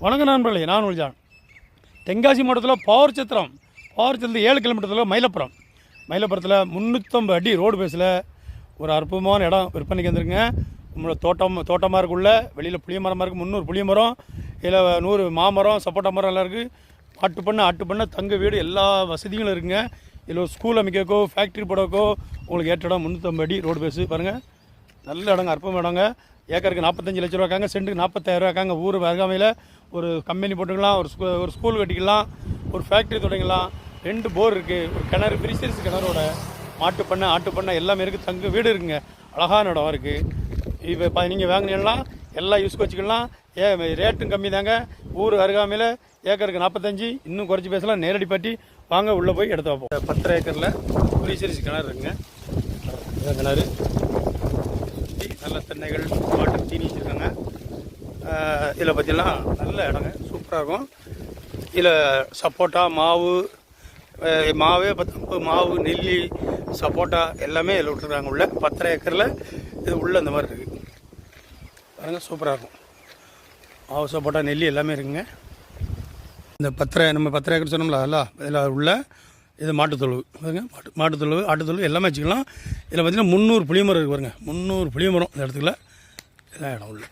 வணக்கம் நண்பர்களே, நான் உல்ஜான். தென்காசி மாவட்டத்தில் பவர் சத்திரம் 7 கிலோமீட்டரில் மயிலப்புறத்தில் 350 அடி ரோடு பேஸில் ஒரு அற்புதமான இடம் விற்பனைக்கு வந்துருங்க. நம்மளோட தோட்டமாக இருக்குள்ள வெளியில் புளிய மரமாக இருக்குது. 300 புளிய மரம், இதில் 100 மாமரம், சப்போட்டா மரம் எல்லாம் இருக்குது. ஆட்டு பண்ணை, தங்க வீடு, எல்லா வசதிகளும் இருக்குங்க. இதில் ஒரு ஸ்கூல் அமைக்கோ, ஃபேக்ட்ரி போடக்கோ உங்களுக்கு ஏற்ற இடம். 350 அடி ரோடு பேஸு பாருங்கள், நல்ல இடங்க, அற்புதமான இடங்க. ஏக்கருக்கு 45 லட்ச ரூபா இருக்காங்க, சென்ட்டுக்கு 40,000 ரூபா இருக்காங்க. ஊர் அருகாமையில் ஒரு கம்பெனி போட்டுக்கலாம், ஒரு ஸ்கூல் கட்டிக்கலாம், ஒரு ஃபேக்ட்ரி தொடங்கலாம். 2 போர் இருக்குது, ஒரு கிணறு, பிரிசரிஸ் கிணறோட ஆட்டு பண்ணை எல்லாமே இருக்குது. தங்க வீடு இருக்குங்க, அழகான இடம் இருக்குது. இப்போ நீங்கள் வாங்கினீங்கன்னா எல்லா யூஸ்க்கு வச்சுக்கலாம். ரேட்டும் கம்மி தாங்க. ஊர் அருகாமையில் ஏக்கருக்கு 45, இன்னும் குறைச்சி பேசலாம். நேரடி பாட்டி வாங்க, உள்ளே போய் எடுத்து வைப்போம். 10 ஏக்கரில் பிரிசரிஸ் கிணறு இருக்குங்க. கிணறு நல்ல தென்னைகள், மாட்டு தீனி வச்சுருக்காங்க. இதில் பார்த்தீங்கன்னா நல்ல இடங்க, சூப்பராக இருக்கும். இதில் சப்போட்டா, மாவு 10 மாவு, நெல்லி, சப்போட்டா எல்லாமே இதில் விட்டுருக்காங்க. உள்ள 10 ஏக்கரில் இது உள்ள இந்த மாதிரி இருக்குது பாருங்கள், சூப்பராக இருக்கும். மாவு, சப்போட்டா, நெல்லி எல்லாமே இருக்குங்க. இந்த 10 ஏக்கர் சொன்னோம்ல, அதெல்லாம் இதில் உள்ள இது மாட்டுத்தொழுவு பாருங்க. மாட்டுத்தொழுவு, ஆட்டுத்தொழுவு எல்லாமே வச்சுக்கலாம். இதில் பார்த்தீங்கன்னா 300 புளிய மரம் இருக்குது பாருங்கள். 300 புளிய மரம் இந்த இடத்துல எல்லாம் இடம் உள்ள.